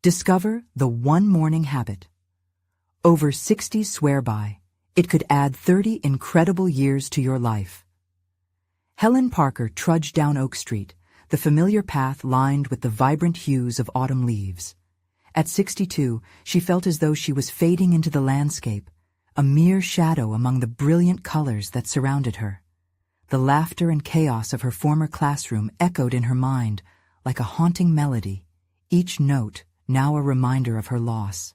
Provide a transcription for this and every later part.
Discover the one morning habit. Over 60 swear by. It could add 30 incredible years to your life. Helen Parker trudged down Oak Street, the familiar path lined with the vibrant hues of autumn leaves. At 62, she felt as though she was fading into the landscape, a mere shadow among the brilliant colors that surrounded her. The laughter and chaos of her former classroom echoed in her mind like a haunting melody, each note now a reminder of her loss.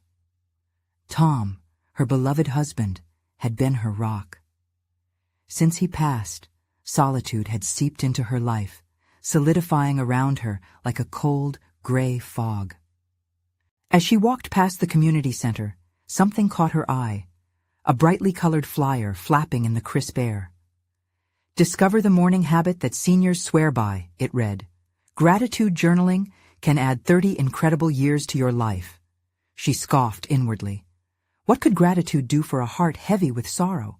Tom, her beloved husband, had been her rock. Since he passed, solitude had seeped into her life, solidifying around her like a cold, gray fog. As she walked past the community center, something caught her eye, a brightly colored flyer flapping in the crisp air. Discover the morning habit that seniors swear by, it read. Gratitude journaling can add 30 incredible years to your life. She scoffed inwardly. What could gratitude do for a heart heavy with sorrow?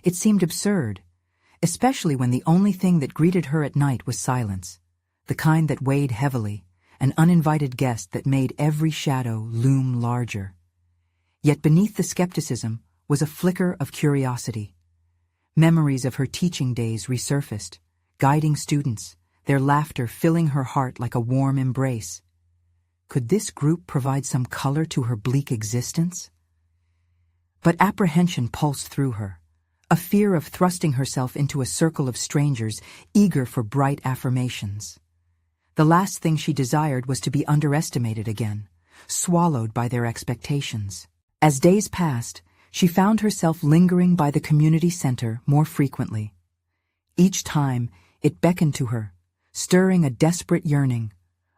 It seemed absurd, especially when the only thing that greeted her at night was silence, the kind that weighed heavily, an uninvited guest that made every shadow loom larger. Yet beneath the skepticism was a flicker of curiosity. Memories of her teaching days resurfaced, guiding students, their laughter filling her heart like a warm embrace. Could this group provide some color to her bleak existence? But apprehension pulsed through her, a fear of thrusting herself into a circle of strangers eager for bright affirmations. The last thing she desired was to be underestimated again, swallowed by their expectations. As days passed, she found herself lingering by the community center more frequently. Each time, it beckoned to her, stirring a desperate yearning,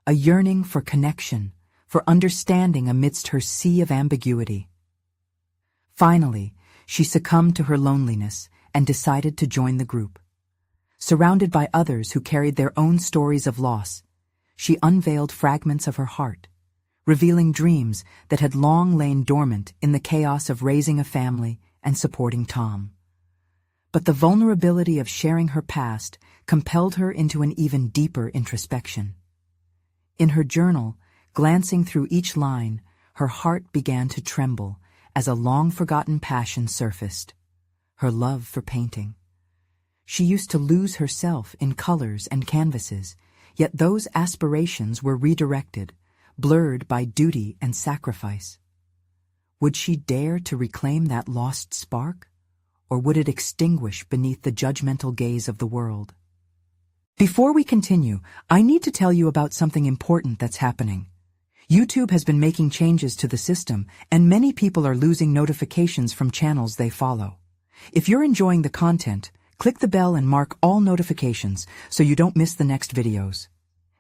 a yearning for connection, for understanding amidst her sea of ambiguity. Finally, she succumbed to her loneliness and decided to join the group. Surrounded by others who carried their own stories of loss, she unveiled fragments of her heart, revealing dreams that had long lain dormant in the chaos of raising a family and supporting Tom. But the vulnerability of sharing her past compelled her into an even deeper introspection. In her journal, glancing through each line, her heart began to tremble as a long-forgotten passion surfaced, her love for painting. She used to lose herself in colors and canvases, yet those aspirations were redirected, blurred by duty and sacrifice. Would she dare to reclaim that lost spark, or would it extinguish beneath the judgmental gaze of the world? Before we continue, I need to tell you about something important that's happening. YouTube has been making changes to the system, and many people are losing notifications from channels they follow. If you're enjoying the content, click the bell and mark all notifications so you don't miss the next videos.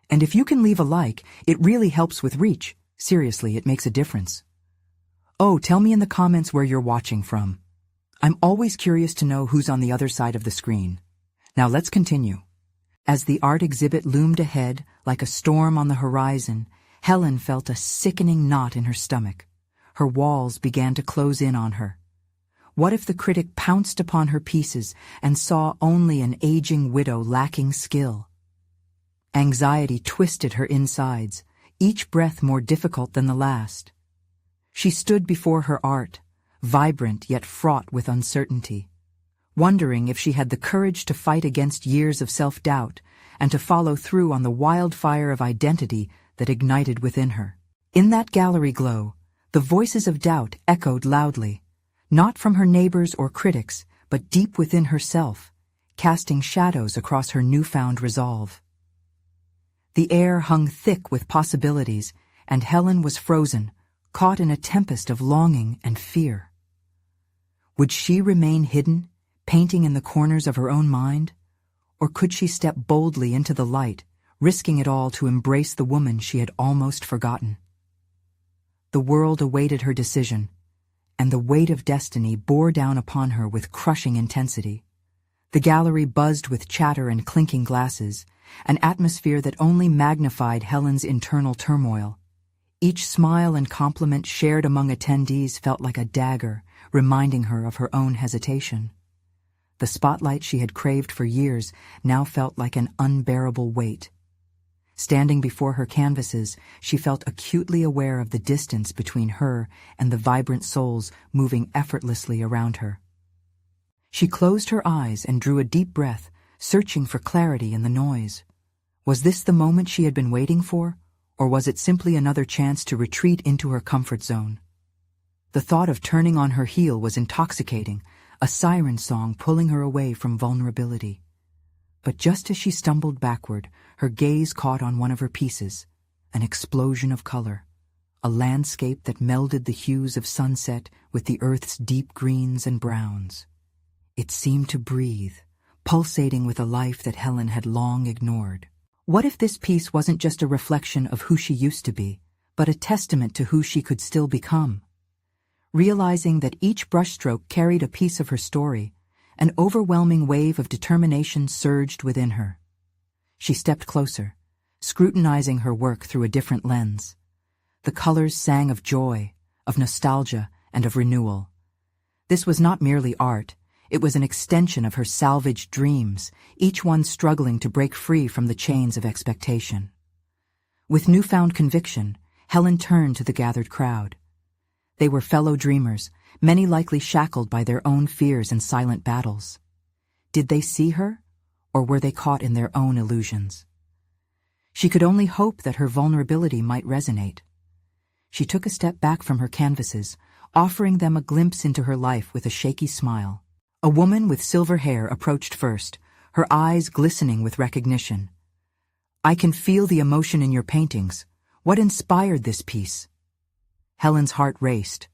And if you can leave a like, it really helps with reach. Seriously, it makes a difference. Oh, tell me in the comments where you're watching from. I'm always curious to know who's on the other side of the screen. Now let's continue. As the art exhibit loomed ahead like a storm on the horizon, Helen felt a sickening knot in her stomach. Her walls began to close in on her. What if the critic pounced upon her pieces and saw only an aging widow lacking skill? Anxiety twisted her insides, each breath more difficult than the last. She stood before her art, vibrant yet fraught with uncertainty, wondering if she had the courage to fight against years of self-doubt and to follow through on the wildfire of identity that ignited within her. In that gallery glow, the voices of doubt echoed loudly, not from her neighbors or critics, but deep within herself, casting shadows across her newfound resolve. The air hung thick with possibilities, and Helen was frozen, caught in a tempest of longing and fear. Would she remain hidden, painting in the corners of her own mind? Or could she step boldly into the light, risking it all to embrace the woman she had almost forgotten? The world awaited her decision, and the weight of destiny bore down upon her with crushing intensity. The gallery buzzed with chatter and clinking glasses, an atmosphere that only magnified Helen's internal turmoil. Each smile and compliment shared among attendees felt like a dagger, reminding her of her own hesitation. The spotlight she had craved for years now felt like an unbearable weight. Standing before her canvases, she felt acutely aware of the distance between her and the vibrant souls moving effortlessly around her. She closed her eyes and drew a deep breath, searching for clarity in the noise. Was this the moment she had been waiting for, or was it simply another chance to retreat into her comfort zone? The thought of turning on her heel was intoxicating, a siren song pulling her away from vulnerability. But just as she stumbled backward, her gaze caught on one of her pieces, an explosion of color, a landscape that melded the hues of sunset with the earth's deep greens and browns. It seemed to breathe, pulsating with a life that Helen had long ignored. What if this piece wasn't just a reflection of who she used to be, but a testament to who she could still become? Realizing that each brushstroke carried a piece of her story, an overwhelming wave of determination surged within her. She stepped closer, scrutinizing her work through a different lens. The colors sang of joy, of nostalgia, and of renewal. This was not merely art, it was an extension of her salvaged dreams, each one struggling to break free from the chains of expectation. With newfound conviction, Helen turned to the gathered crowd. They were fellow dreamers, many likely shackled by their own fears and silent battles. Did they see her, or were they caught in their own illusions? She could only hope that her vulnerability might resonate. She took a step back from her canvases, offering them a glimpse into her life with a shaky smile. A woman with silver hair approached first, her eyes glistening with recognition. "I can feel the emotion in your paintings. What inspired this piece?" Helen's heart raced.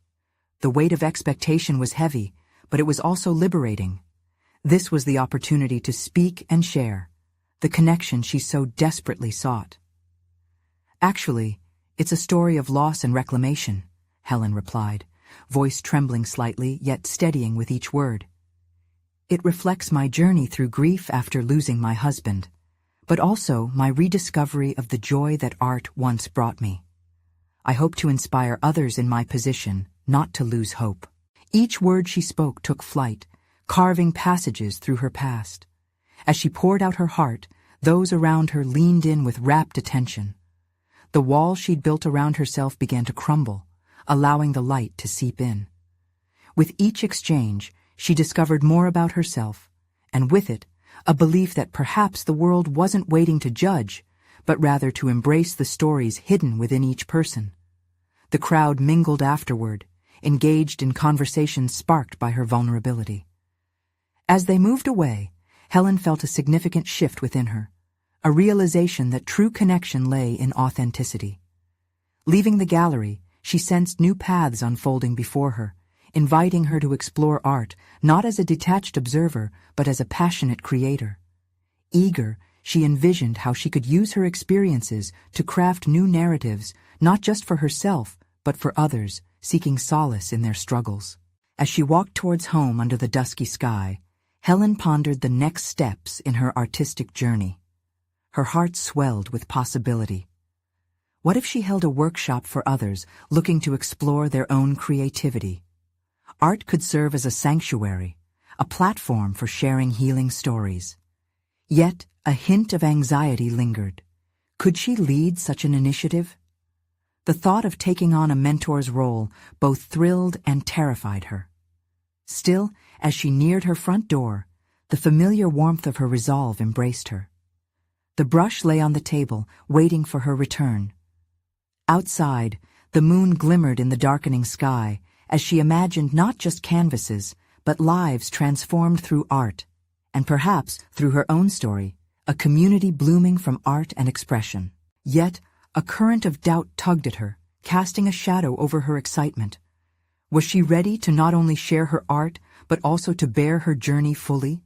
The weight of expectation was heavy, but it was also liberating. This was the opportunity to speak and share, the connection she so desperately sought. "Actually, it's a story of loss and reclamation," Helen replied, voice trembling slightly, yet steadying with each word. "It reflects my journey through grief after losing my husband, but also my rediscovery of the joy that art once brought me. I hope to inspire others in my position not to lose hope." Each word she spoke took flight, carving passages through her past. As she poured out her heart, those around her leaned in with rapt attention. The wall she'd built around herself began to crumble, allowing the light to seep in. With each exchange, she discovered more about herself, and with it, a belief that perhaps the world wasn't waiting to judge, but rather to embrace the stories hidden within each person. The crowd mingled afterward, engaged in conversations sparked by her vulnerability. As they moved away, Helen felt a significant shift within her, a realization that true connection lay in authenticity. Leaving the gallery, she sensed new paths unfolding before her, inviting her to explore art not as a detached observer, but as a passionate creator. Eager, she envisioned how she could use her experiences to craft new narratives, not just for herself, but for others, seeking solace in their struggles. As she walked towards home under the dusky sky, Helen pondered the next steps in her artistic journey. Her heart swelled with possibility. What if she held a workshop for others looking to explore their own creativity? Art could serve as a sanctuary, a platform for sharing healing stories. Yet, a hint of anxiety lingered. Could she lead such an initiative? The thought of taking on a mentor's role both thrilled and terrified her. Still, as she neared her front door, the familiar warmth of her resolve embraced her. The brush lay on the table, waiting for her return. Outside, the moon glimmered in the darkening sky as she imagined not just canvases, but lives transformed through art, and perhaps through her own story, a community blooming from art and expression. Yet, a current of doubt tugged at her, casting a shadow over her excitement. Was she ready to not only share her art, but also to bear her journey fully?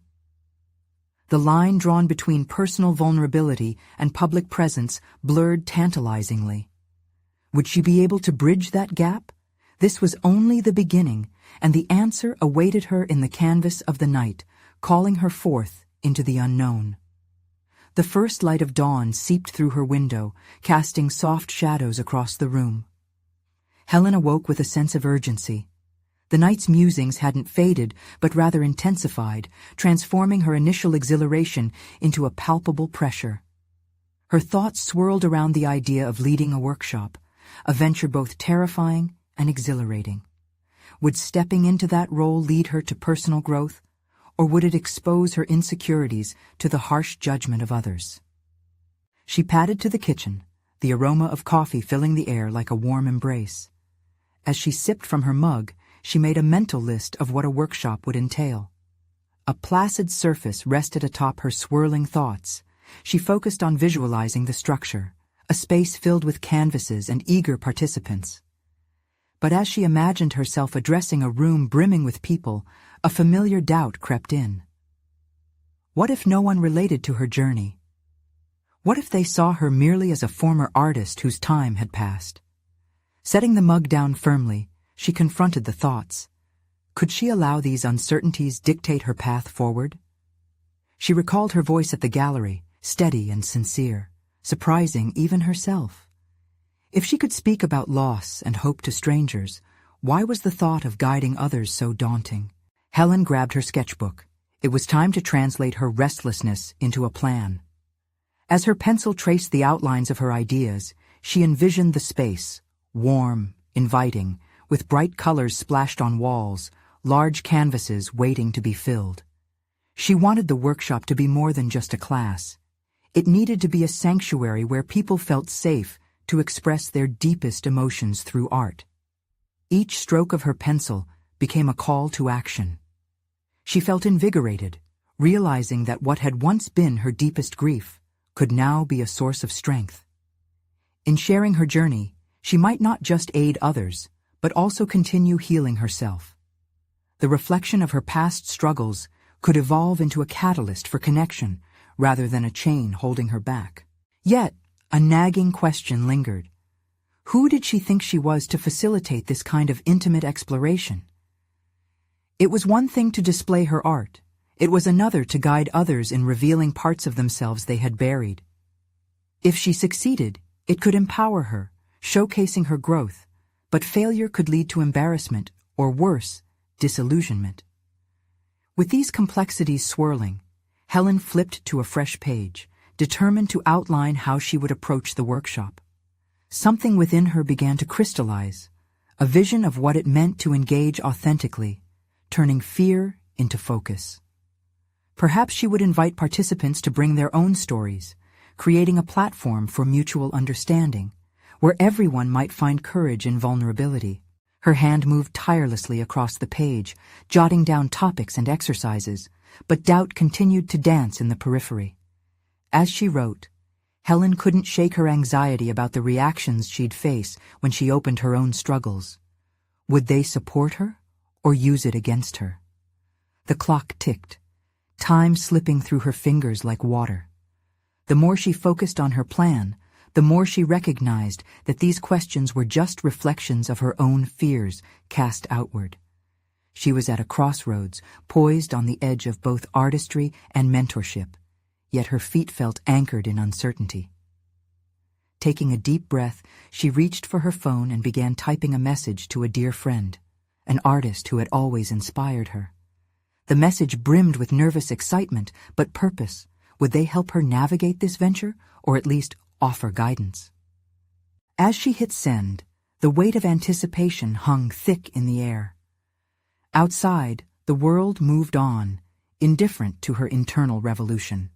The line drawn between personal vulnerability and public presence blurred tantalizingly. Would she be able to bridge that gap? This was only the beginning, and the answer awaited her in the canvas of the night, calling her forth into the unknown. The first light of dawn seeped through her window, casting soft shadows across the room. Helen awoke with a sense of urgency. The night's musings hadn't faded, but rather intensified, transforming her initial exhilaration into a palpable pressure. Her thoughts swirled around the idea of leading a workshop, a venture both terrifying and exhilarating. Would stepping into that role lead her to personal growth, or would it expose her insecurities to the harsh judgment of others? She padded to the kitchen, the aroma of coffee filling the air like a warm embrace. As she sipped from her mug, she made a mental list of what a workshop would entail. A placid surface rested atop her swirling thoughts. She focused on visualizing the structure, a space filled with canvases and eager participants. But as she imagined herself addressing a room brimming with people, a familiar doubt crept in. What if no one related to her journey? What if they saw her merely as a former artist whose time had passed? Setting the mug down firmly, she confronted the thoughts. Could she allow these uncertainties dictate her path forward? She recalled her voice at the gallery, steady and sincere, surprising even herself. If she could speak about loss and hope to strangers, why was the thought of guiding others so daunting? Helen grabbed her sketchbook. It was time to translate her restlessness into a plan. As her pencil traced the outlines of her ideas, she envisioned the space, warm, inviting, with bright colors splashed on walls, large canvases waiting to be filled. She wanted the workshop to be more than just a class. It needed to be a sanctuary where people felt safe to express their deepest emotions through art. Each stroke of her pencil became a call to action. She felt invigorated, realizing that what had once been her deepest grief could now be a source of strength. In sharing her journey, she might not just aid others, but also continue healing herself. The reflection of her past struggles could evolve into a catalyst for connection rather than a chain holding her back. Yet, a nagging question lingered. Who did she think she was to facilitate this kind of intimate exploration? It was one thing to display her art. It was another to guide others in revealing parts of themselves they had buried. If she succeeded, it could empower her, showcasing her growth, but failure could lead to embarrassment, or worse, disillusionment. With these complexities swirling, Helen flipped to a fresh page, determined to outline how she would approach the workshop. Something within her began to crystallize, a vision of what it meant to engage authentically, turning fear into focus. Perhaps she would invite participants to bring their own stories, creating a platform for mutual understanding, where everyone might find courage in vulnerability. Her hand moved tirelessly across the page, jotting down topics and exercises, but doubt continued to dance in the periphery. As she wrote, Helen couldn't shake her anxiety about the reactions she'd face when she opened her own struggles. Would they support her, or use it against her? The clock ticked, time slipping through her fingers like water. The more she focused on her plan, the more she recognized that these questions were just reflections of her own fears cast outward. She was at a crossroads, poised on the edge of both artistry and mentorship, yet her feet felt anchored in uncertainty. Taking a deep breath, she reached for her phone and began typing a message to a dear friend, an artist who had always inspired her. The message brimmed with nervous excitement, but purpose. Would they help her navigate this venture, or at least offer guidance? As she hit send, the weight of anticipation hung thick in the air. Outside, the world moved on, indifferent to her internal revolution.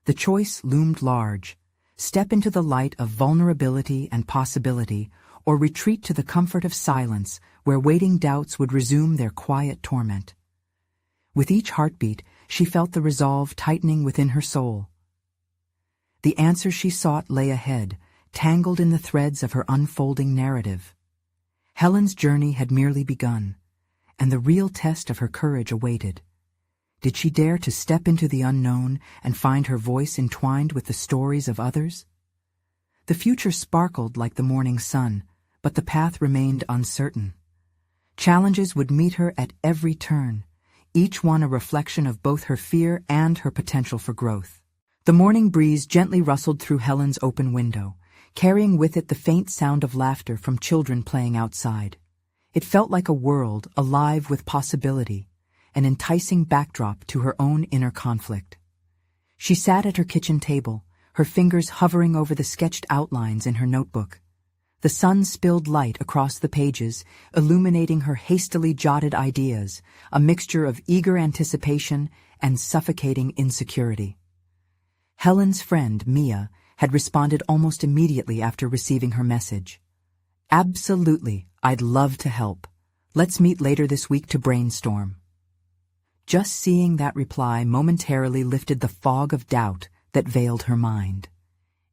The choice loomed large: step into the light of vulnerability and possibility, or retreat to the comfort of silence where waiting doubts would resume their quiet torment. With each heartbeat, she felt the resolve tightening within her soul. The answer she sought lay ahead, tangled in the threads of her unfolding narrative. Helen's journey had merely begun, and the real test of her courage awaited. Did she dare to step into the unknown and find her voice entwined with the stories of others? The future sparkled like the morning sun, but the path remained uncertain. Challenges would meet her at every turn, each one a reflection of both her fear and her potential for growth. The morning breeze gently rustled through Helen's open window, carrying with it the faint sound of laughter from children playing outside. It felt like a world alive with possibility, an enticing backdrop to her own inner conflict. She sat at her kitchen table, her fingers hovering over the sketched outlines in her notebook. The sun spilled light across the pages, illuminating her hastily jotted ideas, a mixture of eager anticipation and suffocating insecurity. Helen's friend, Mia, had responded almost immediately after receiving her message. "Absolutely, I'd love to help. Let's meet later this week to brainstorm." Just seeing that reply momentarily lifted the fog of doubt that veiled her mind.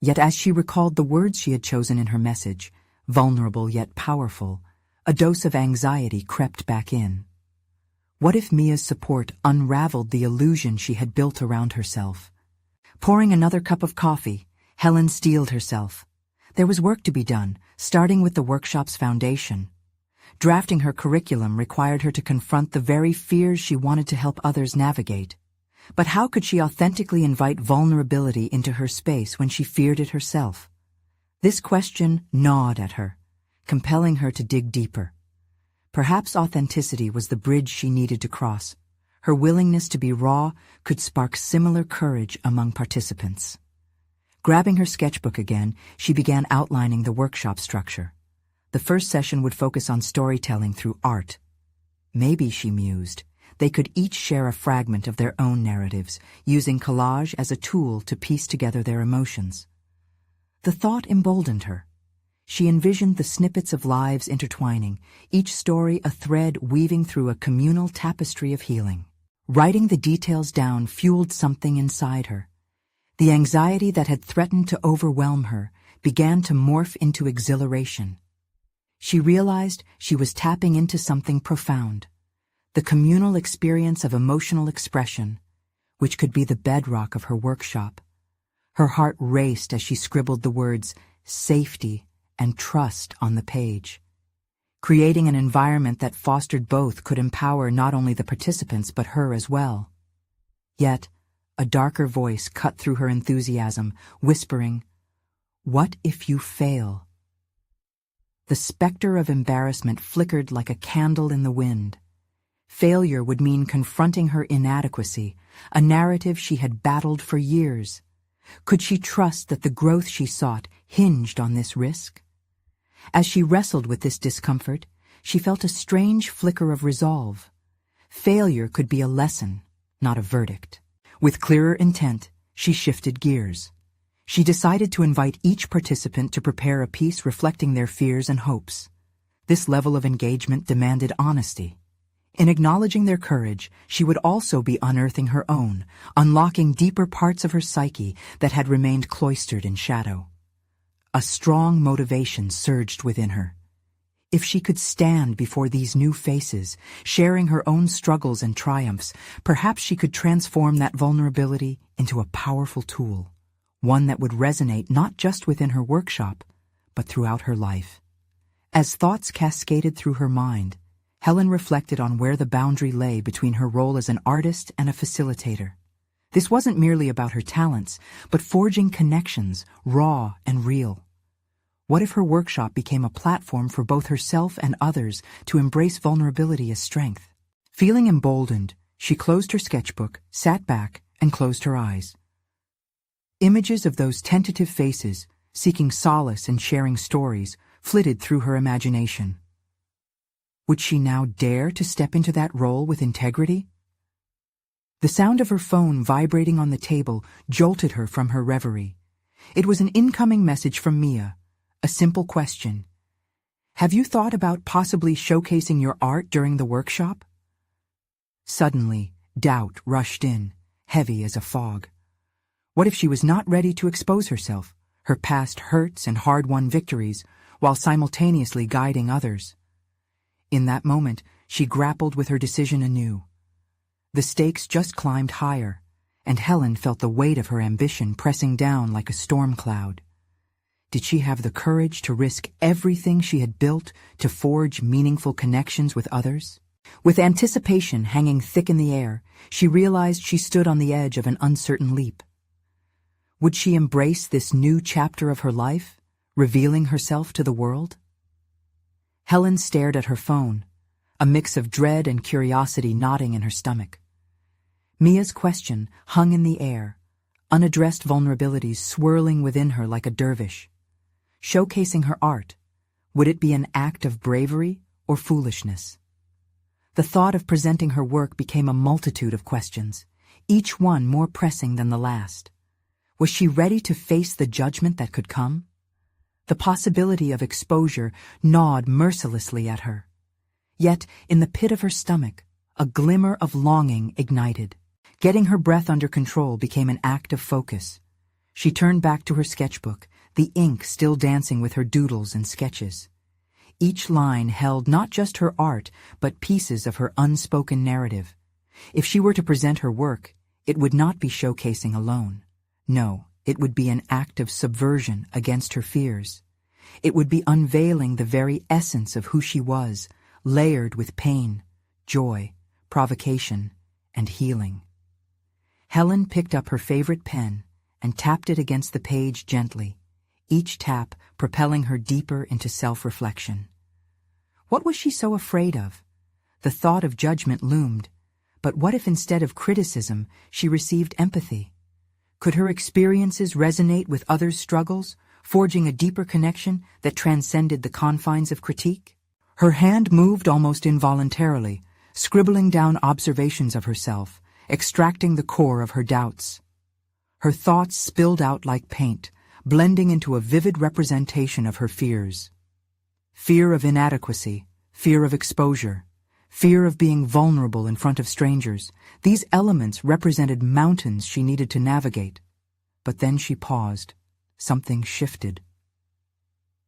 Yet as she recalled the words she had chosen in her message, vulnerable yet powerful, a dose of anxiety crept back in. What if Mia's support unraveled the illusion she had built around herself? Pouring another cup of coffee, Helen steeled herself. There was work to be done, starting with the workshop's foundation. Drafting her curriculum required her to confront the very fears she wanted to help others navigate. But how could she authentically invite vulnerability into her space when she feared it herself? This question gnawed at her, compelling her to dig deeper. Perhaps authenticity was the bridge she needed to cross. Her willingness to be raw could spark similar courage among participants. Grabbing her sketchbook again, she began outlining the workshop structure. The first session would focus on storytelling through art. Maybe, she mused, they could each share a fragment of their own narratives, using collage as a tool to piece together their emotions. The thought emboldened her. She envisioned the snippets of lives intertwining, each story a thread weaving through a communal tapestry of healing. Writing the details down fueled something inside her. The anxiety that had threatened to overwhelm her began to morph into exhilaration. She realized she was tapping into something profound, the communal experience of emotional expression, which could be the bedrock of her workshop. Her heart raced as she scribbled the words safety and trust on the page. Creating an environment that fostered both could empower not only the participants but her as well. Yet, a darker voice cut through her enthusiasm, whispering, "What if you fail?" The specter of embarrassment flickered like a candle in the wind. Failure would mean confronting her inadequacy, a narrative she had battled for years. Could she trust that the growth she sought hinged on this risk? As she wrestled with this discomfort, she felt a strange flicker of resolve. Failure could be a lesson, not a verdict. With clearer intent, she shifted gears. She decided to invite each participant to prepare a piece reflecting their fears and hopes. This level of engagement demanded honesty. In acknowledging their courage, she would also be unearthing her own, unlocking deeper parts of her psyche that had remained cloistered in shadow. A strong motivation surged within her. If she could stand before these new faces, sharing her own struggles and triumphs, perhaps she could transform that vulnerability into a powerful tool, one that would resonate not just within her workshop, but throughout her life. As thoughts cascaded through her mind, Helen reflected on where the boundary lay between her role as an artist and a facilitator. This wasn't merely about her talents, but forging connections, raw and real. What if her workshop became a platform for both herself and others to embrace vulnerability as strength? Feeling emboldened, she closed her sketchbook, sat back, and closed her eyes. Images of those tentative faces, seeking solace and sharing stories, flitted through her imagination. Would she now dare to step into that role with integrity? The sound of her phone vibrating on the table jolted her from her reverie. It was an incoming message from Mia, a simple question. "Have you thought about possibly showcasing your art during the workshop?" Suddenly, doubt rushed in, heavy as a fog. What if she was not ready to expose herself, her past hurts and hard-won victories, while simultaneously guiding others? In that moment, she grappled with her decision anew. The stakes just climbed higher, and Helen felt the weight of her ambition pressing down like a storm cloud. Did she have the courage to risk everything she had built to forge meaningful connections with others? With anticipation hanging thick in the air, she realized she stood on the edge of an uncertain leap. Would she embrace this new chapter of her life, revealing herself to the world? Helen stared at her phone, a mix of dread and curiosity knotting in her stomach. Mia's question hung in the air, unaddressed vulnerabilities swirling within her like a dervish. Showcasing her art, would it be an act of bravery or foolishness? The thought of presenting her work became a multitude of questions, each one more pressing than the last. Was she ready to face the judgment that could come? The possibility of exposure gnawed mercilessly at her. Yet, in the pit of her stomach, a glimmer of longing ignited. Getting her breath under control became an act of focus. She turned back to her sketchbook, the ink still dancing with her doodles and sketches. Each line held not just her art, but pieces of her unspoken narrative. If she were to present her work, it would not be showcasing alone. No, it would be an act of subversion against her fears. It would be unveiling the very essence of who she was, layered with pain, joy, provocation, and healing. Helen picked up her favorite pen and tapped it against the page gently, each tap propelling her deeper into self-reflection. What was she so afraid of? The thought of judgment loomed, but what if instead of criticism she received empathy? Could her experiences resonate with others' struggles, forging a deeper connection that transcended the confines of critique? Her hand moved almost involuntarily, scribbling down observations of herself, extracting the core of her doubts. Her thoughts spilled out like paint, blending into a vivid representation of her fears. Fear of inadequacy, fear of exposure, fear of being vulnerable in front of strangers. These elements represented mountains she needed to navigate. But then she paused. Something shifted.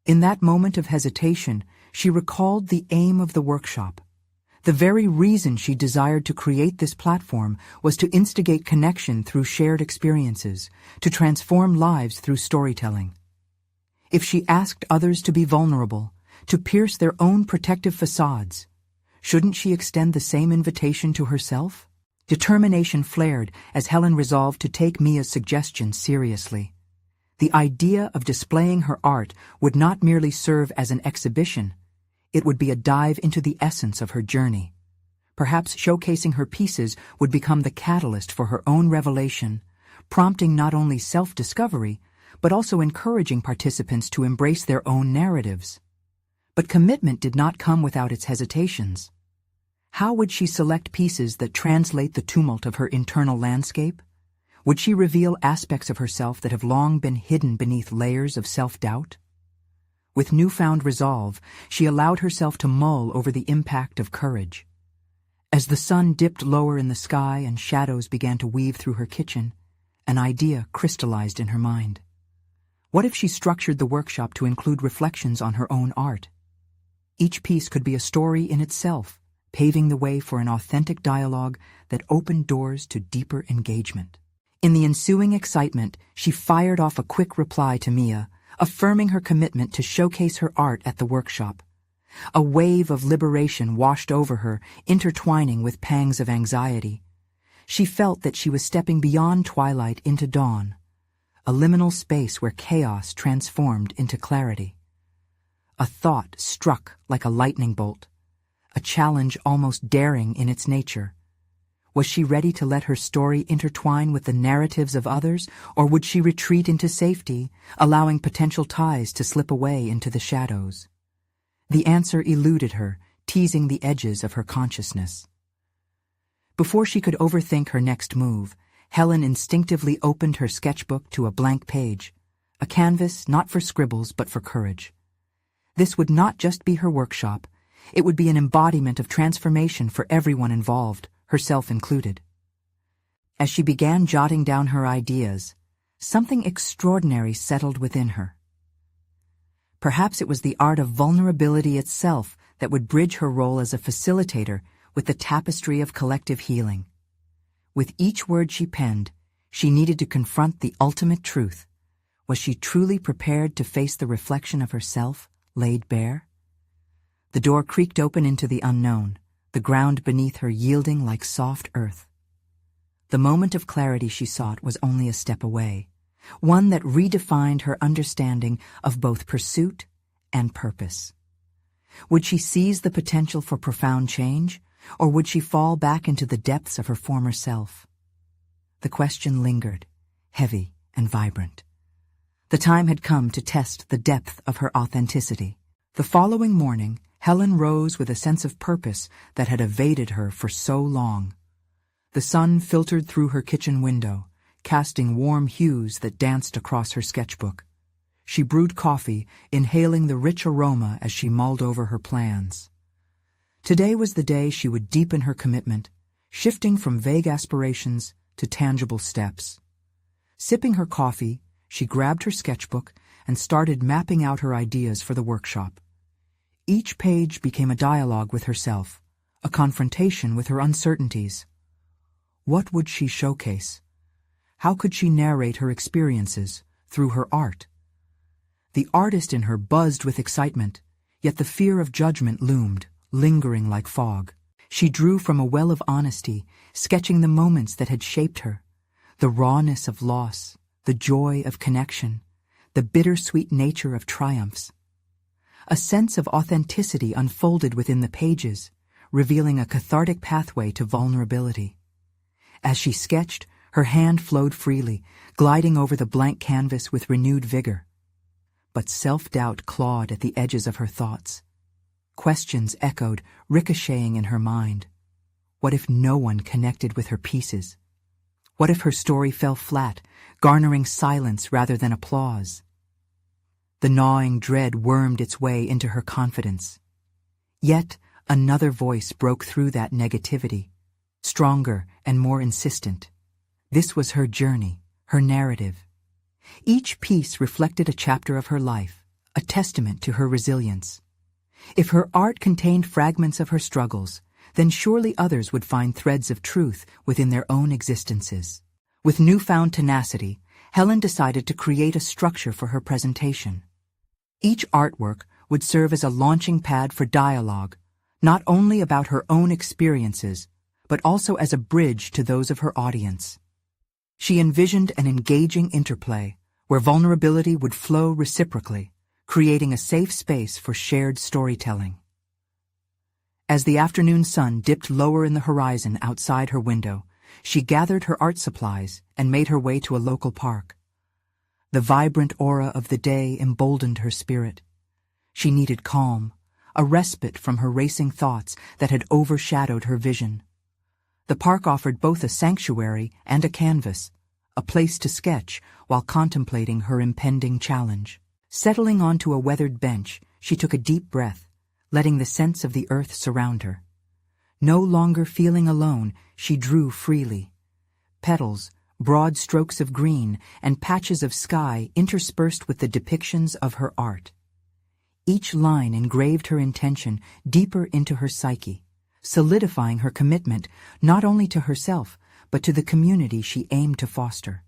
In that moment of hesitation, she recalled the aim of the workshop. The very reason she desired to create this platform was to instigate connection through shared experiences, to transform lives through storytelling. If she asked others to be vulnerable, to pierce their own protective facades, shouldn't she extend the same invitation to herself? Determination flared as Helen resolved to take Mia's suggestion seriously. The idea of displaying her art would not merely serve as an exhibition, it would be a dive into the essence of her journey. Perhaps showcasing her pieces would become the catalyst for her own revelation, prompting not only self-discovery, but also encouraging participants to embrace their own narratives. But commitment did not come without its hesitations. How would she select pieces that translate the tumult of her internal landscape? Would she reveal aspects of herself that have long been hidden beneath layers of self-doubt? With newfound resolve, she allowed herself to mull over the impact of courage. As the sun dipped lower in the sky and shadows began to weave through her kitchen, an idea crystallized in her mind. What if she structured the workshop to include reflections on her own art? Each piece could be a story in itself, paving the way for an authentic dialogue that opened doors to deeper engagement. In the ensuing excitement, she fired off a quick reply to Mia, affirming her commitment to showcase her art at the workshop. A wave of liberation washed over her, intertwining with pangs of anxiety. She felt that she was stepping beyond twilight into dawn, a liminal space where chaos transformed into clarity. A thought struck like a lightning bolt, a challenge almost daring in its nature. Was she ready to let her story intertwine with the narratives of others, or would she retreat into safety, allowing potential ties to slip away into the shadows? The answer eluded her, teasing the edges of her consciousness. Before she could overthink her next move, Helen instinctively opened her sketchbook to a blank page, a canvas not for scribbles but for courage. This would not just be her workshop, it would be an embodiment of transformation for everyone involved, herself included. As she began jotting down her ideas, something extraordinary settled within her. Perhaps it was the art of vulnerability itself that would bridge her role as a facilitator with the tapestry of collective healing. With each word she penned, she needed to confront the ultimate truth. Was she truly prepared to face the reflection of herself laid bare? The door creaked open into the unknown, the ground beneath her yielding like soft earth. The moment of clarity she sought was only a step away, one that redefined her understanding of both pursuit and purpose. Would she seize the potential for profound change, or would she fall back into the depths of her former self? The question lingered, heavy and vibrant. The time had come to test the depth of her authenticity. The following morning, Helen rose with a sense of purpose that had evaded her for so long. The sun filtered through her kitchen window, casting warm hues that danced across her sketchbook. She brewed coffee, inhaling the rich aroma as she mulled over her plans. Today was the day she would deepen her commitment, shifting from vague aspirations to tangible steps. Sipping her coffee, she grabbed her sketchbook and started mapping out her ideas for the workshop. Each page became a dialogue with herself, a confrontation with her uncertainties. What would she showcase? How could she narrate her experiences through her art? The artist in her buzzed with excitement, yet the fear of judgment loomed, lingering like fog. She drew from a well of honesty, sketching the moments that had shaped her, the rawness of loss, the joy of connection, the bittersweet nature of triumphs. A sense of authenticity unfolded within the pages, revealing a cathartic pathway to vulnerability. As she sketched, her hand flowed freely, gliding over the blank canvas with renewed vigor. But self-doubt clawed at the edges of her thoughts. Questions echoed, ricocheting in her mind. What if no one connected with her pieces? What if her story fell flat, garnering silence rather than applause? The gnawing dread wormed its way into her confidence. Yet another voice broke through that negativity, stronger and more insistent. This was her journey, her narrative. Each piece reflected a chapter of her life, a testament to her resilience. If her art contained fragments of her struggles, then surely others would find threads of truth within their own existences. With newfound tenacity, Helen decided to create a structure for her presentation. Each artwork would serve as a launching pad for dialogue, not only about her own experiences, but also as a bridge to those of her audience. She envisioned an engaging interplay where vulnerability would flow reciprocally, creating a safe space for shared storytelling. As the afternoon sun dipped lower in the horizon outside her window, she gathered her art supplies and made her way to a local park. The vibrant aura of the day emboldened her spirit. She needed calm, a respite from her racing thoughts that had overshadowed her vision. The park offered both a sanctuary and a canvas, a place to sketch while contemplating her impending challenge. Settling onto a weathered bench, she took a deep breath, letting the sense of the earth surround her. No longer feeling alone, she drew freely. Petals, broad strokes of green, and patches of sky interspersed with the depictions of her art. Each line engraved her intention deeper into her psyche, solidifying her commitment not only to herself, but to the community she aimed to foster.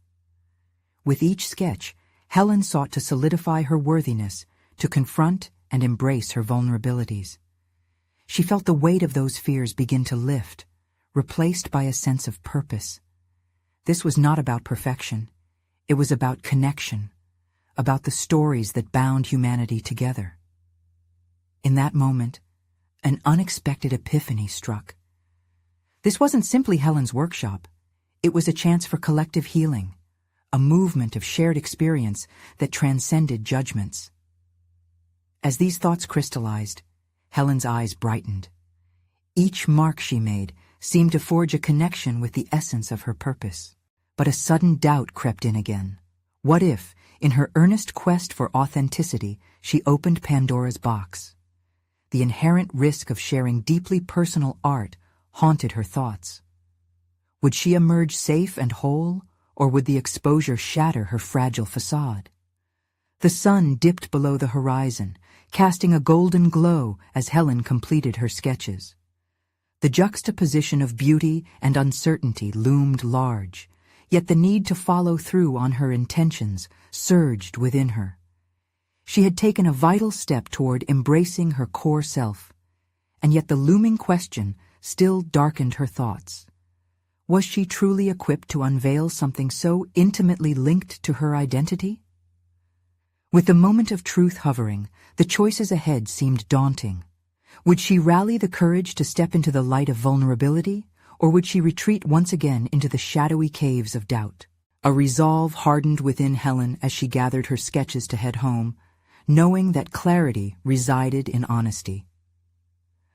With each sketch, Helen sought to solidify her worthiness, to confront and embrace her vulnerabilities. She felt the weight of those fears begin to lift, replaced by a sense of purpose. This was not about perfection. It was about connection, about the stories that bound humanity together. In that moment, an unexpected epiphany struck. This wasn't simply Helen's workshop. It was a chance for collective healing, a movement of shared experience that transcended judgments. As these thoughts crystallized, Helen's eyes brightened. Each mark she made seemed to forge a connection with the essence of her purpose. But a sudden doubt crept in again. What if, in her earnest quest for authenticity, she opened Pandora's box? The inherent risk of sharing deeply personal art haunted her thoughts. Would she emerge safe and whole, or would the exposure shatter her fragile facade? The sun dipped below the horizon, casting a golden glow as Helen completed her sketches. The juxtaposition of beauty and uncertainty loomed large, yet the need to follow through on her intentions surged within her. She had taken a vital step toward embracing her core self, and yet the looming question still darkened her thoughts. Was she truly equipped to unveil something so intimately linked to her identity? With the moment of truth hovering, the choices ahead seemed daunting. Would she rally the courage to step into the light of vulnerability, or would she retreat once again into the shadowy caves of doubt? A resolve hardened within Helen as she gathered her sketches to head home, knowing that clarity resided in honesty.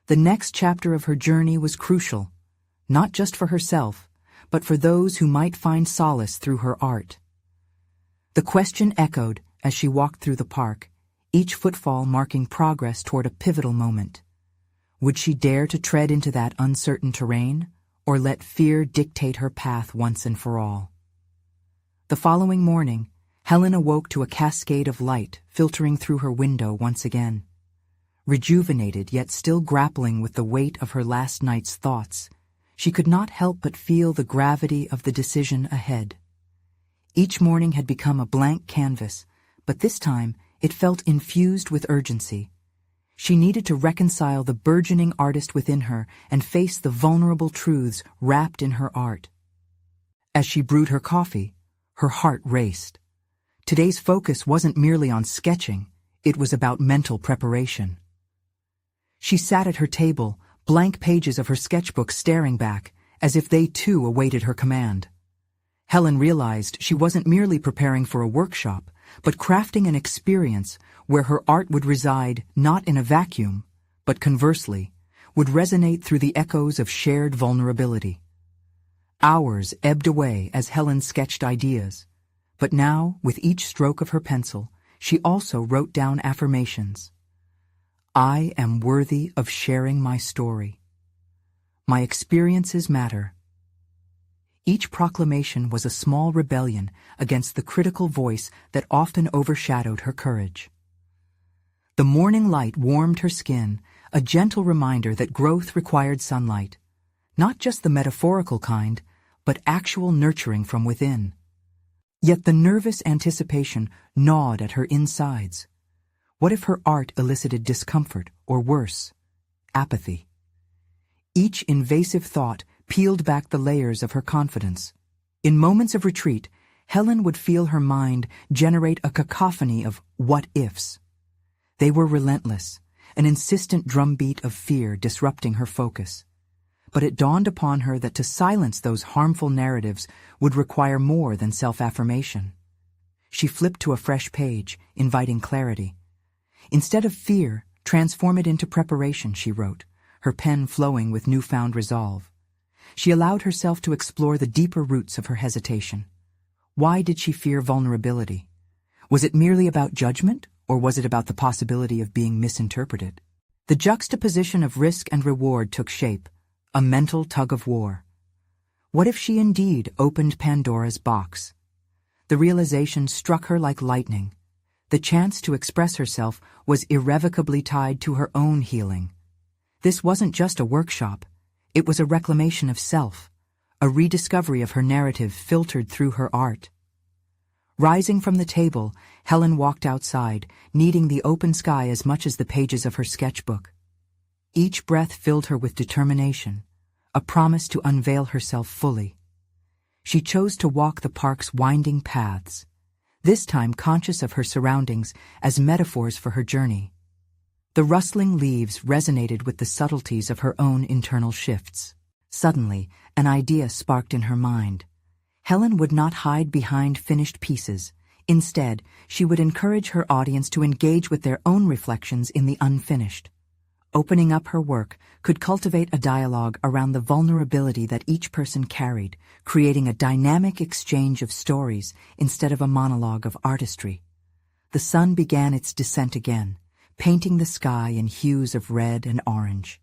The next chapter of her journey was crucial, not just for herself, but for those who might find solace through her art. The question echoed as she walked through the park, each footfall marking progress toward a pivotal moment. Would she dare to tread into that uncertain terrain, or let fear dictate her path once and for all? The following morning, Helen awoke to a cascade of light filtering through her window once again. Rejuvenated yet still grappling with the weight of her last night's thoughts, she could not help but feel the gravity of the decision ahead. Each morning had become a blank canvas, but this time it felt infused with urgency. She needed to reconcile the burgeoning artist within her and face the vulnerable truths wrapped in her art. As she brewed her coffee, her heart raced. Today's focus wasn't merely on sketching, it was about mental preparation. She sat at her table, blank pages of her sketchbook staring back, as if they too awaited her command. Helen realized she wasn't merely preparing for a workshop, but crafting an experience where her art would reside not in a vacuum, but conversely, would resonate through the echoes of shared vulnerability. Hours ebbed away as Helen sketched ideas, but now, with each stroke of her pencil, she also wrote down affirmations. I am worthy of sharing my story. My experiences matter. Each proclamation was a small rebellion against the critical voice that often overshadowed her courage. The morning light warmed her skin, a gentle reminder that growth required sunlight, not just the metaphorical kind, but actual nurturing from within. Yet the nervous anticipation gnawed at her insides. What if her art elicited discomfort, or worse, apathy? Each invasive thought peeled back the layers of her confidence. In moments of retreat, Helen would feel her mind generate a cacophony of what-ifs. They were relentless, an insistent drumbeat of fear disrupting her focus. But it dawned upon her that to silence those harmful narratives would require more than self-affirmation. She flipped to a fresh page, inviting clarity. Instead of fear, transform it into preparation, she wrote, her pen flowing with newfound resolve. She allowed herself to explore the deeper roots of her hesitation. Why did she fear vulnerability? Was it merely about judgment, or was it about the possibility of being misinterpreted? The juxtaposition of risk and reward took shape, a mental tug-of-war. What if she indeed opened Pandora's box? The realization struck her like lightning. The chance to express herself was irrevocably tied to her own healing. This wasn't just a workshop. It was a reclamation of self, a rediscovery of her narrative filtered through her art. Rising from the table, Helen walked outside, needing the open sky as much as the pages of her sketchbook. Each breath filled her with determination, a promise to unveil herself fully. She chose to walk the park's winding paths, this time conscious of her surroundings as metaphors for her journey. The rustling leaves resonated with the subtleties of her own internal shifts. Suddenly, an idea sparked in her mind. Helen would not hide behind finished pieces. Instead, she would encourage her audience to engage with their own reflections in the unfinished. Opening up her work could cultivate a dialogue around the vulnerability that each person carried, creating a dynamic exchange of stories instead of a monologue of artistry. The sun began its descent again, painting the sky in hues of red and orange.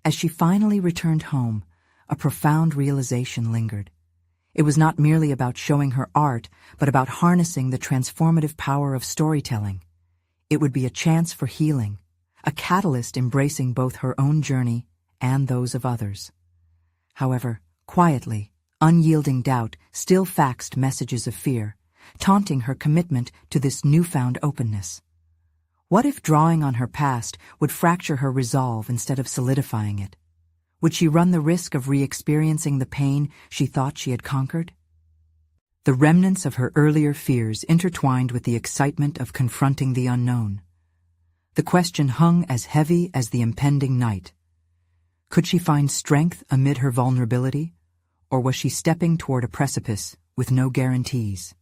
As she finally returned home, a profound realization lingered. It was not merely about showing her art, but about harnessing the transformative power of storytelling. It would be a chance for healing, a catalyst embracing both her own journey and those of others. However, quietly, unyielding doubt still faxed messages of fear, taunting her commitment to this newfound openness. What if drawing on her past would fracture her resolve instead of solidifying it? Would she run the risk of re-experiencing the pain she thought she had conquered? The remnants of her earlier fears intertwined with the excitement of confronting the unknown. The question hung as heavy as the impending night. Could she find strength amid her vulnerability, or was she stepping toward a precipice with no guarantees.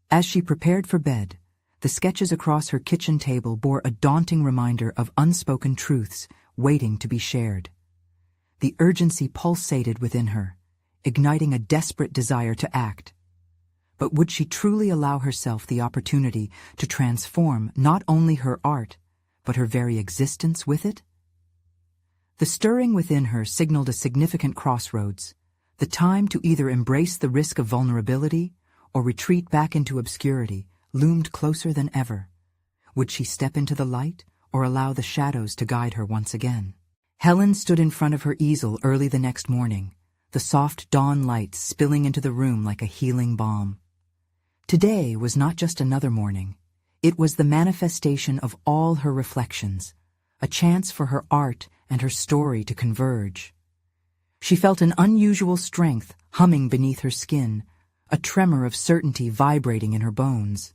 As she prepared for bed, the sketches across her kitchen table bore a daunting reminder of unspoken truths waiting to be shared. The urgency pulsated within her, igniting a desperate desire to act. But would she truly allow herself the opportunity to transform not only her art, but her very existence with it? The stirring within her signaled a significant crossroads, the time to either embrace the risk of vulnerability or retreat back into obscurity loomed closer than ever. Would she step into the light or allow the shadows to guide her once again? Helen stood in front of her easel early the next morning, the soft dawn light spilling into the room like a healing balm. Today was not just another morning. It was the manifestation of all her reflections, a chance for her art and her story to converge. She felt an unusual strength humming beneath her skin, a tremor of certainty vibrating in her bones.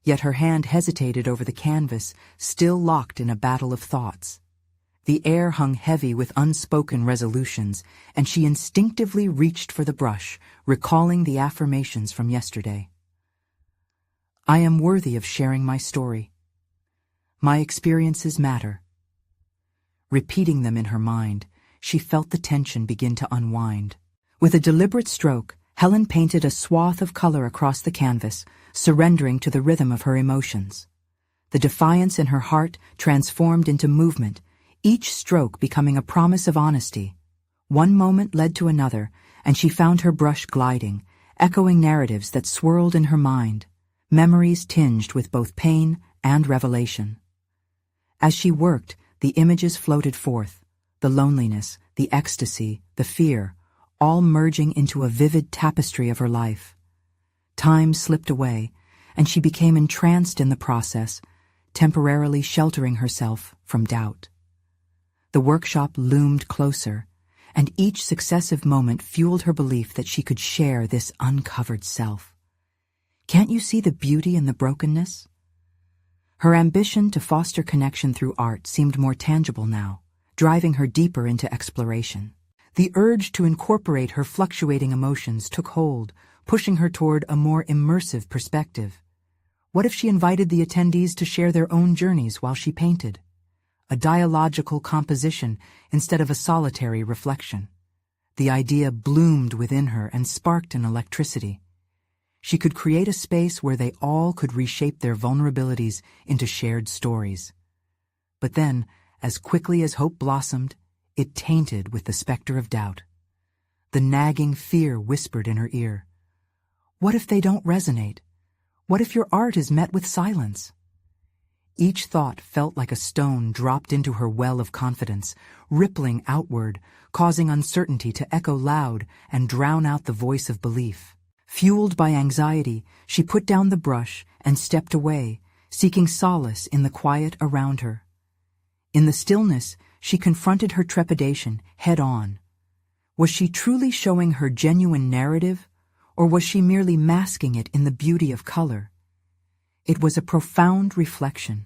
Yet her hand hesitated over the canvas, still locked in a battle of thoughts. The air hung heavy with unspoken resolutions, and she instinctively reached for the brush, recalling the affirmations from yesterday. I am worthy of sharing my story. My experiences matter. Repeating them in her mind, she felt the tension begin to unwind. With a deliberate stroke, Helen painted a swath of color across the canvas, surrendering to the rhythm of her emotions. The defiance in her heart transformed into movement, each stroke becoming a promise of honesty. One moment led to another, and she found her brush gliding, echoing narratives that swirled in her mind, memories tinged with both pain and revelation. As she worked, the images floated forth, the loneliness, the ecstasy, the fear, all merging into a vivid tapestry of her life. Time slipped away, and she became entranced in the process, temporarily sheltering herself from doubt. The workshop loomed closer, and each successive moment fueled her belief that she could share this uncovered self. Can't you see the beauty in the brokenness? Her ambition to foster connection through art seemed more tangible now, driving her deeper into exploration. The urge to incorporate her fluctuating emotions took hold, pushing her toward a more immersive perspective. What if she invited the attendees to share their own journeys while she painted? A dialogical composition instead of a solitary reflection. The idea bloomed within her and sparked an electricity. She could create a space where they all could reshape their vulnerabilities into shared stories. But then, as quickly as hope blossomed, it tainted with the specter of doubt. The nagging fear whispered in her ear. What if they don't resonate? What if your art is met with silence? Each thought felt like a stone dropped into her well of confidence, rippling outward, causing uncertainty to echo loud and drown out the voice of belief. Fueled by anxiety, she put down the brush and stepped away, seeking solace in the quiet around her. In the stillness, she confronted her trepidation head-on. Was she truly showing her genuine narrative, or was she merely masking it in the beauty of color? It was a profound reflection,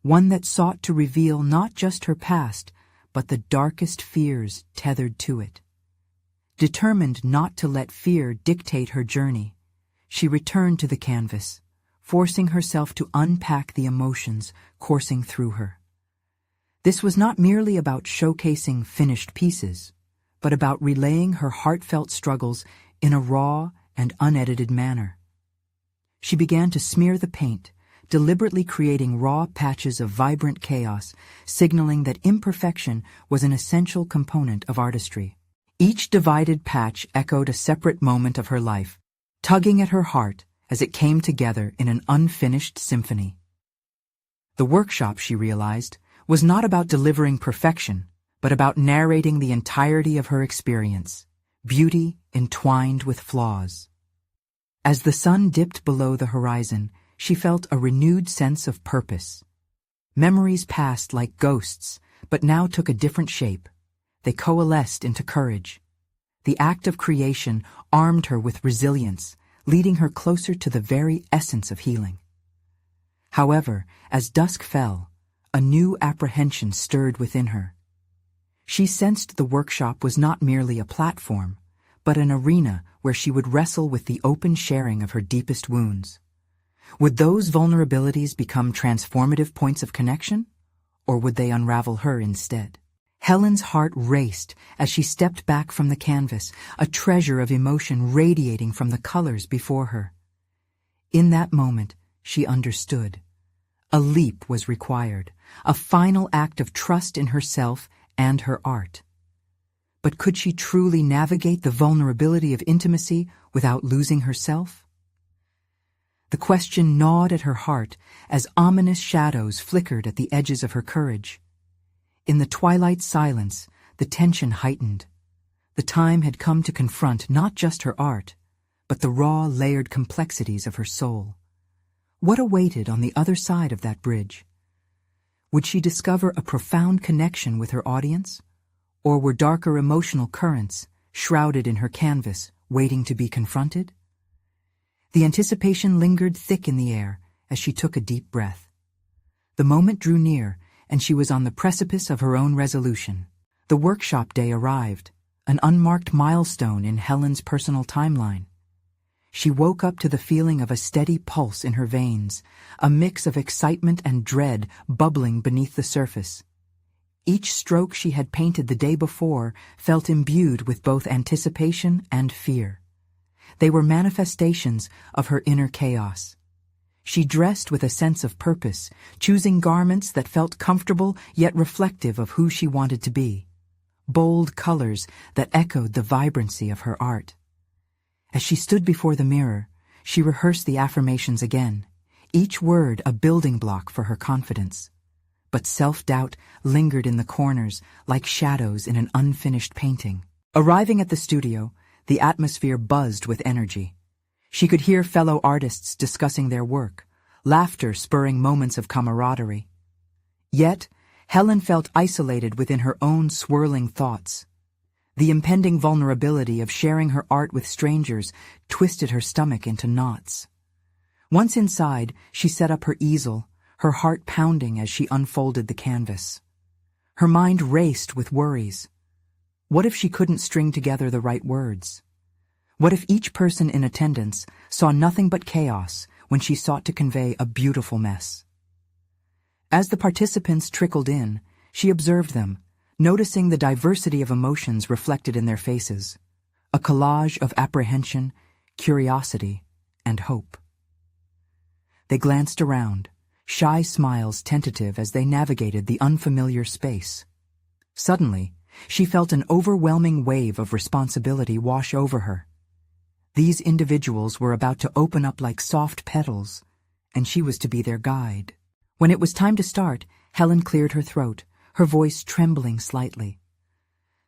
one that sought to reveal not just her past, but the darkest fears tethered to it. Determined not to let fear dictate her journey, she returned to the canvas, forcing herself to unpack the emotions coursing through her. This was not merely about showcasing finished pieces, but about relaying her heartfelt struggles in a raw and unedited manner. She began to smear the paint, deliberately creating raw patches of vibrant chaos, signaling that imperfection was an essential component of artistry. Each divided patch echoed a separate moment of her life, tugging at her heart as it came together in an unfinished symphony. The workshop, she realized, was not about delivering perfection, but about narrating the entirety of her experience, beauty entwined with flaws. As the sun dipped below the horizon, she felt a renewed sense of purpose. Memories passed like ghosts, but now took a different shape. They coalesced into courage. The act of creation armed her with resilience, leading her closer to the very essence of healing. However, as dusk fell, a new apprehension stirred within her. She sensed the workshop was not merely a platform, but an arena where she would wrestle with the open sharing of her deepest wounds. Would those vulnerabilities become transformative points of connection, or would they unravel her instead? Helen's heart raced as she stepped back from the canvas, a treasure of emotion radiating from the colors before her. In that moment, she understood. A leap was required, a final act of trust in herself and her art. But could she truly navigate the vulnerability of intimacy without losing herself? The question gnawed at her heart as ominous shadows flickered at the edges of her courage. In the twilight silence, the tension heightened. The time had come to confront not just her art, but the raw, layered complexities of her soul. What awaited on the other side of that bridge? Would she discover a profound connection with her audience? Or were darker emotional currents, shrouded in her canvas, waiting to be confronted? The anticipation lingered thick in the air as she took a deep breath. The moment drew near, and she was on the precipice of her own resolution. The workshop day arrived, an unmarked milestone in Helen's personal timeline. She woke up to the feeling of a steady pulse in her veins, a mix of excitement and dread bubbling beneath the surface. Each stroke she had painted the day before felt imbued with both anticipation and fear. They were manifestations of her inner chaos. She dressed with a sense of purpose, choosing garments that felt comfortable yet reflective of who she wanted to be. Bold colors that echoed the vibrancy of her art. As she stood before the mirror, she rehearsed the affirmations again, each word a building block for her confidence. But self-doubt lingered in the corners like shadows in an unfinished painting. Arriving at the studio, the atmosphere buzzed with energy. She could hear fellow artists discussing their work, laughter spurring moments of camaraderie. Yet, Helen felt isolated within her own swirling thoughts. The impending vulnerability of sharing her art with strangers twisted her stomach into knots. Once inside, she set up her easel, her heart pounding as she unfolded the canvas. Her mind raced with worries. What if she couldn't string together the right words? What if each person in attendance saw nothing but chaos when she sought to convey a beautiful mess? As the participants trickled in, she observed them, noticing the diversity of emotions reflected in their faces, a collage of apprehension, curiosity, and hope. They glanced around, shy smiles tentative as they navigated the unfamiliar space. Suddenly, she felt an overwhelming wave of responsibility wash over her. These individuals were about to open up like soft petals, and she was to be their guide. When it was time to start, Helen cleared her throat, her voice trembling slightly.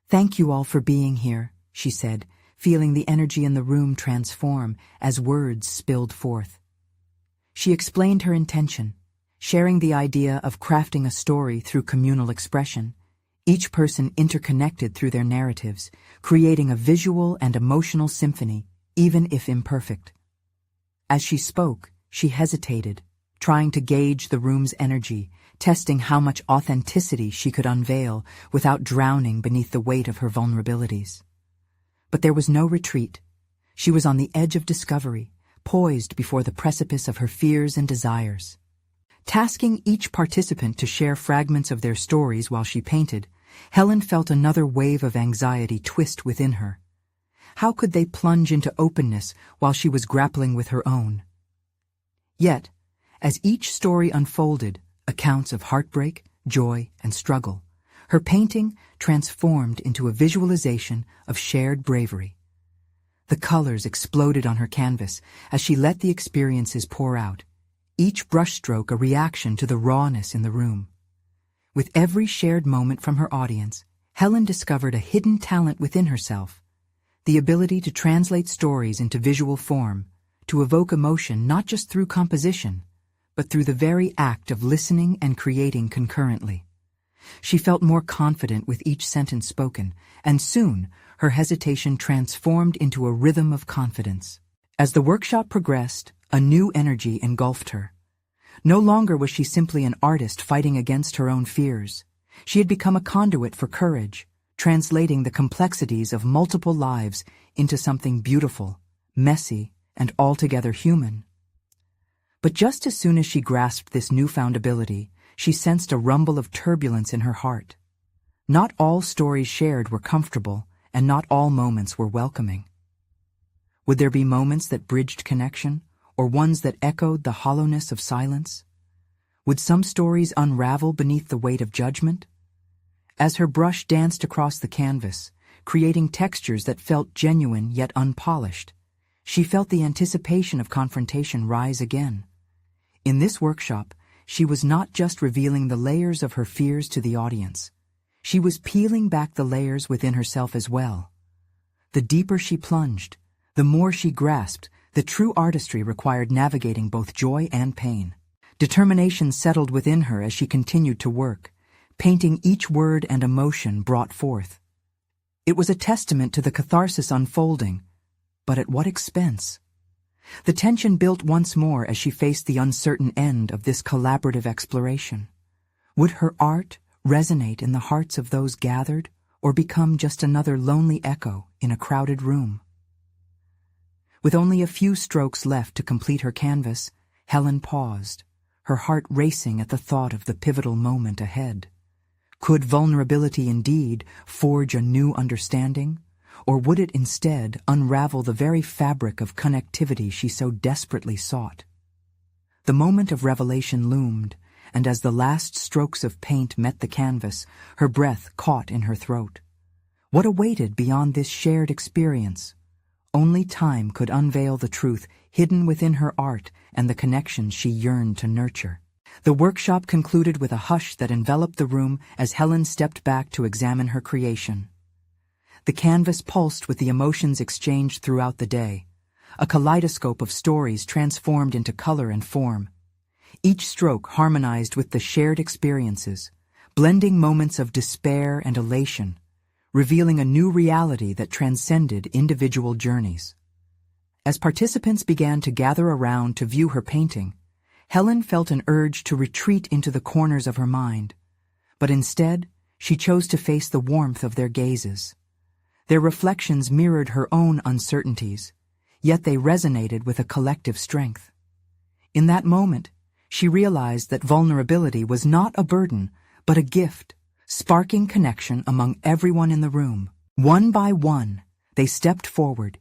"Thank you all for being here," she said, feeling the energy in the room transform as words spilled forth. She explained her intention, sharing the idea of crafting a story through communal expression, each person interconnected through their narratives, creating a visual and emotional symphony, even if imperfect. As she spoke, she hesitated, trying to gauge the room's energy, testing how much authenticity she could unveil without drowning beneath the weight of her vulnerabilities. But there was no retreat. She was on the edge of discovery, poised before the precipice of her fears and desires. Tasking each participant to share fragments of their stories while she painted, Helen felt another wave of anxiety twist within her. How could they plunge into openness while she was grappling with her own? Yet, as each story unfolded, accounts of heartbreak, joy, and struggle, her painting transformed into a visualization of shared bravery. The colors exploded on her canvas as she let the experiences pour out, each brushstroke a reaction to the rawness in the room. With every shared moment from her audience, Helen discovered a hidden talent within herself, the ability to translate stories into visual form, to evoke emotion not just through composition, but through the very act of listening and creating concurrently. She felt more confident with each sentence spoken, and soon her hesitation transformed into a rhythm of confidence. As the workshop progressed, a new energy engulfed her. No longer was she simply an artist fighting against her own fears. She had become a conduit for courage, translating the complexities of multiple lives into something beautiful, messy, and altogether human. But just as soon as she grasped this newfound ability, she sensed a rumble of turbulence in her heart. Not all stories shared were comfortable, and not all moments were welcoming. Would there be moments that bridged connection, or ones that echoed the hollowness of silence? Would some stories unravel beneath the weight of judgment? As her brush danced across the canvas, creating textures that felt genuine yet unpolished, she felt the anticipation of confrontation rise again. In this workshop, she was not just revealing the layers of her fears to the audience. She was peeling back the layers within herself as well. The deeper she plunged, the more she grasped the true artistry required navigating both joy and pain. Determination settled within her as she continued to work, painting each word and emotion brought forth. It was a testament to the catharsis unfolding, but at what expense? The tension built once more as she faced the uncertain end of this collaborative exploration. Would her art resonate in the hearts of those gathered, or become just another lonely echo in a crowded room? With only a few strokes left to complete her canvas, Helen paused, her heart racing at the thought of the pivotal moment ahead. Could vulnerability indeed forge a new understanding, or would it instead unravel the very fabric of connectivity she so desperately sought? The moment of revelation loomed, and as the last strokes of paint met the canvas, her breath caught in her throat. What awaited beyond this shared experience? Only time could unveil the truth hidden within her art and the connections she yearned to nurture. The workshop concluded with a hush that enveloped the room as Helen stepped back to examine her creation. The canvas pulsed with the emotions exchanged throughout the day, a kaleidoscope of stories transformed into color and form. Each stroke harmonized with the shared experiences, blending moments of despair and elation, revealing a new reality that transcended individual journeys. As participants began to gather around to view her painting, Helen felt an urge to retreat into the corners of her mind, but instead she chose to face the warmth of their gazes. Their reflections mirrored her own uncertainties, yet they resonated with a collective strength. In that moment, she realized that vulnerability was not a burden, but a gift, sparking connection among everyone in the room. One by one, they stepped forward,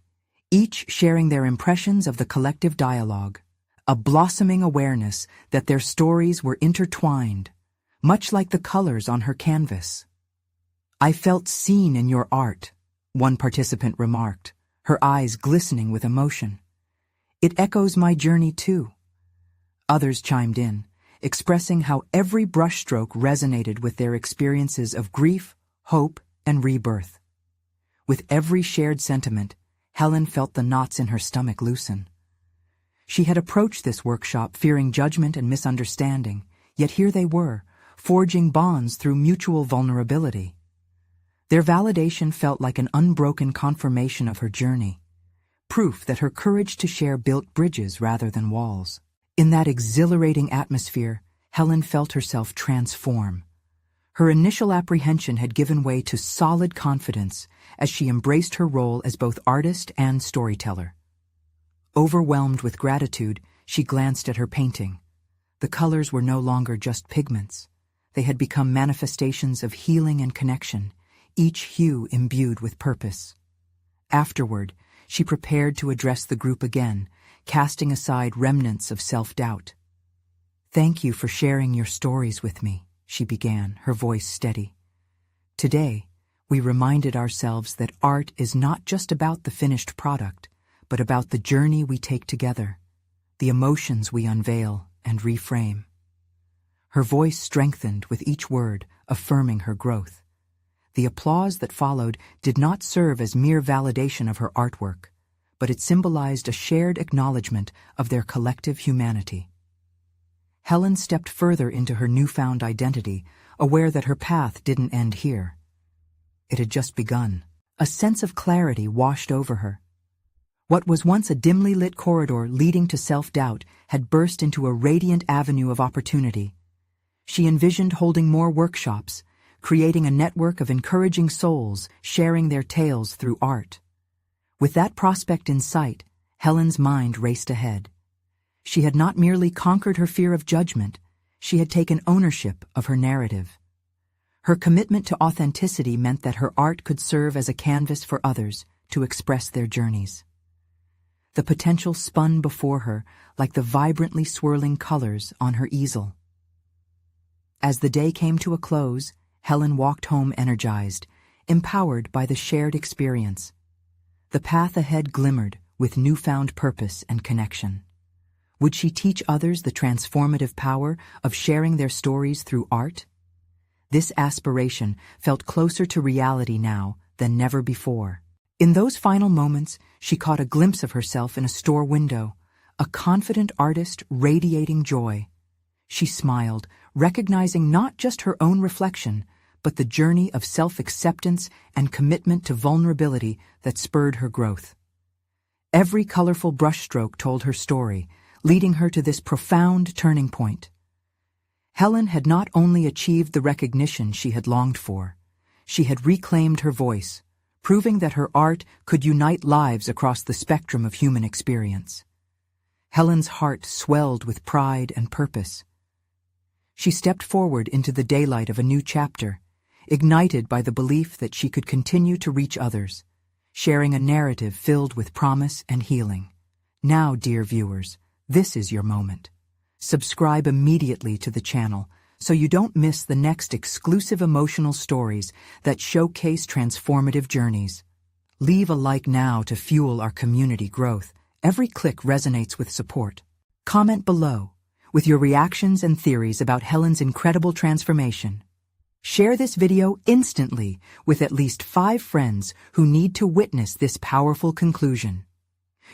each sharing their impressions of the collective dialogue, a blossoming awareness that their stories were intertwined, much like the colors on her canvas. "I felt seen in your art," one participant remarked, her eyes glistening with emotion. "It echoes my journey too." Others chimed in, expressing how every brushstroke resonated with their experiences of grief, hope, and rebirth. With every shared sentiment, Helen felt the knots in her stomach loosen. She had approached this workshop fearing judgment and misunderstanding, yet here they were, forging bonds through mutual vulnerability. Their validation felt like an unbroken confirmation of her journey, proof that her courage to share built bridges rather than walls. In that exhilarating atmosphere, Helen felt herself transform. Her initial apprehension had given way to solid confidence as she embraced her role as both artist and storyteller. Overwhelmed with gratitude, she glanced at her painting. The colors were no longer just pigments. They had become manifestations of healing and connection, each hue imbued with purpose. Afterward, she prepared to address the group again, casting aside remnants of self-doubt. "Thank you for sharing your stories with me," she began, her voice steady. "Today, we reminded ourselves that art is not just about the finished product, but about the journey we take together, the emotions we unveil and reframe." Her voice strengthened with each word, affirming her growth. The applause that followed did not serve as mere validation of her artwork, but it symbolized a shared acknowledgement of their collective humanity. Helen stepped further into her newfound identity, aware that her path didn't end here. It had just begun. A sense of clarity washed over her. What was once a dimly lit corridor leading to self-doubt had burst into a radiant avenue of opportunity. She envisioned holding more workshops, creating a network of encouraging souls sharing their tales through art. With that prospect in sight, Helen's mind raced ahead. She had not merely conquered her fear of judgment, she had taken ownership of her narrative. Her commitment to authenticity meant that her art could serve as a canvas for others to express their journeys. The potential spun before her like the vibrantly swirling colors on her easel. As the day came to a close, Helen walked home energized, empowered by the shared experience. The path ahead glimmered with newfound purpose and connection. Would she teach others the transformative power of sharing their stories through art? This aspiration felt closer to reality now than never before. In those final moments, she caught a glimpse of herself in a store window, a confident artist radiating joy. She smiled, recognizing not just her own reflection, but the journey of self-acceptance and commitment to vulnerability that spurred her growth. Every colorful brushstroke told her story, leading her to this profound turning point. Helen had not only achieved the recognition she had longed for, she had reclaimed her voice, proving that her art could unite lives across the spectrum of human experience. Helen's heart swelled with pride and purpose. She stepped forward into the daylight of a new chapter, ignited by the belief that she could continue to reach others, sharing a narrative filled with promise and healing. Now, dear viewers, this is your moment. Subscribe immediately to the channel so you don't miss the next exclusive emotional stories that showcase transformative journeys. Leave a like now to fuel our community growth. Every click resonates with support. Comment below with your reactions and theories about Helen's incredible transformation. Share this video instantly with at least 5 friends who need to witness this powerful conclusion.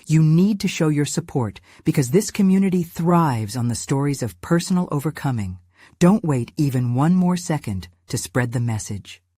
You need to show your support because this community thrives on the stories of personal overcoming. Don't wait even one more second to spread the message.